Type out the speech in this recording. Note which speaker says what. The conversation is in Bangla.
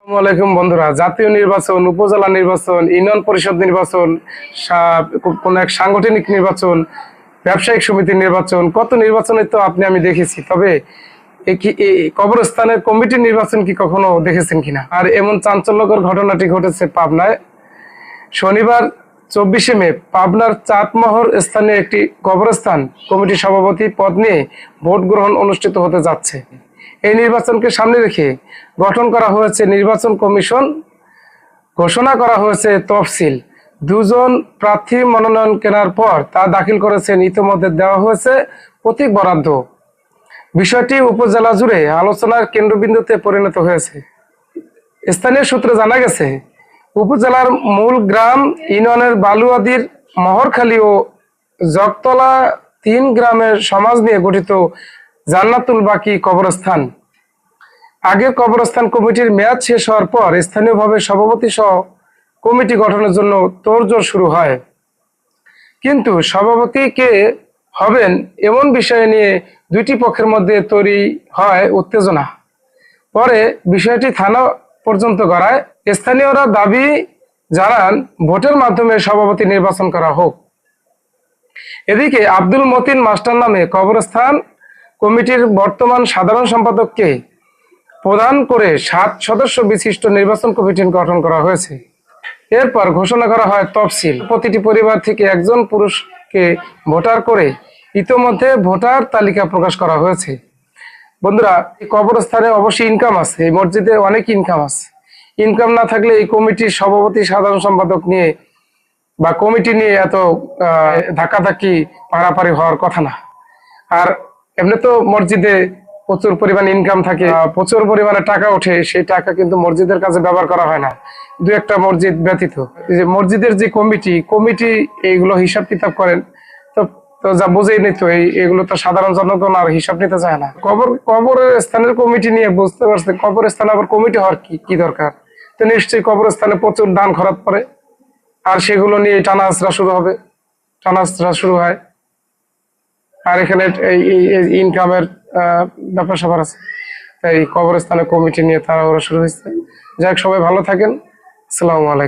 Speaker 1: আসসালামু বন্ধুরা, জাতীয় নির্বাচন, উপজেলা নির্বাচন, ইউনিয়ন পরিষদ নির্বাচন, কোন এক সাংগঠনিক নির্বাচন, ব্যবসায়িক সমিতির নির্বাচন, কত নির্বাচনে তো আমি দেখেছি। তবে কবরস্থানের কমিটির নির্বাচন কি কখনো দেখেছেন কিনা? আর এমন চাঞ্চল্যকর ঘটনাটি ঘটেছে পাবনায়। শনিবার 24শে মে পাবনার চাটমোহর স্থানীয় একটি কবরস্থান কমিটির সভাপতি পদ নিয়ে ভোট গ্রহণ অনুষ্ঠিত হতে যাচ্ছে। এই নির্বাচনকে সামনে রেখে গঠন করা হয়েছে নির্বাচন কমিশন, ঘোষণা করা হয়েছে তফসিল। দুজন প্রার্থী মনোনয়ন কেনার পর তা দাখিল করেছেন, ইতিমধ্যে দেওয়া হয়েছে প্রতীক বরাদ্দ। বিষয়টি উপজেলা জুড়ে আলোচনার কেন্দ্রবিন্দুতে পরিণত হয়েছে। স্থানীয় সূত্রে জানা গেছে, উপজেলার মূল গ্রাম ইউনিয়নের বালুয়াদির মহরখালী ও জগতলা 3 গ্রামের সমাজ নিয়ে গঠিত জান্নাতুল বাকি কবরস্থান আগের কবরস্থান কমিটির মেয়াদ শেষ হওয়ার পর স্থানীয়ভাবে সভাপতি সহ কমিটি গঠনের জন্য তোড়জোড় শুরু হয়। কিন্তু সভাপতি কে হবেন এমন বিষয় নিয়ে দুইটি পক্ষের মধ্যে তৈরি হয় উত্তেজনা। পরে বিষয়টি থানা পর্যন্ত গড়ায়। স্থানীয়রা দাবি জানান ভোটের মাধ্যমে সভাপতি নির্বাচন করা হোক। এদিকে আব্দুল মতিন মাস্টার নামে কবরস্থান কমিটির বর্তমান সাধারণ সম্পাদককে প্রদান করে 7 সদস্য বিশিষ্ট নির্বাচন কমিটি গঠন করা হয়েছে। এরপর ঘোষণা করা হয় তফসিল। প্রতিটি পরিবার থেকে একজন পুরুষকে ভোটার করে ইতোমধ্যে ভোটার তালিকা প্রকাশ করা হয়েছে। বন্ধুরা, এই কবরস্থানে অবশ্যই ইনকাম আছে, এই মসজিদে অনেক ইনকাম আছে। ইনকাম না থাকলে এই কমিটির সভাপতি সাধারণ সম্পাদক নিয়ে বা কমিটি নিয়ে এত ধাক্কাধাক্কি পাড়াপাড়ি হওয়ার কথা না। আর এমনি তো মসজিদে প্রচুর পরিমাণ ইনকাম থাকে, প্রচুর পরিমাণে টাকা ওঠে, সেই টাকা কিন্তু মসজিদের কাছে ব্যবহার করা হয় না, দু একটা মসজিদ ব্যতীত। যে মসজিদের যে কমিটি এইগুলো হিসাব কিতাব করেন, তো যা বুঝেই নিত এগুলো তো সাধারণ জনগণ আর হিসাব নিতে চায় না। কবরের স্থানের কমিটি নিয়ে বুঝতে পারছে কবরস্থানে আবার কমিটি হওয়ার কি দরকার। তো নিশ্চয়ই কবরস্থানে প্রচুর দান খরচ পড়ে, আর সেগুলো নিয়ে টানা আঁচড়া শুরু হয়। আর এখানে ইনকামের ব্যাপার স্যাপার আছে, তাই কবরস্থানে কমিটি নিয়ে তারা শুরু হয়েছে। যাই হোক, সবাই ভালো থাকেন। আসসালামু আলাইকুম।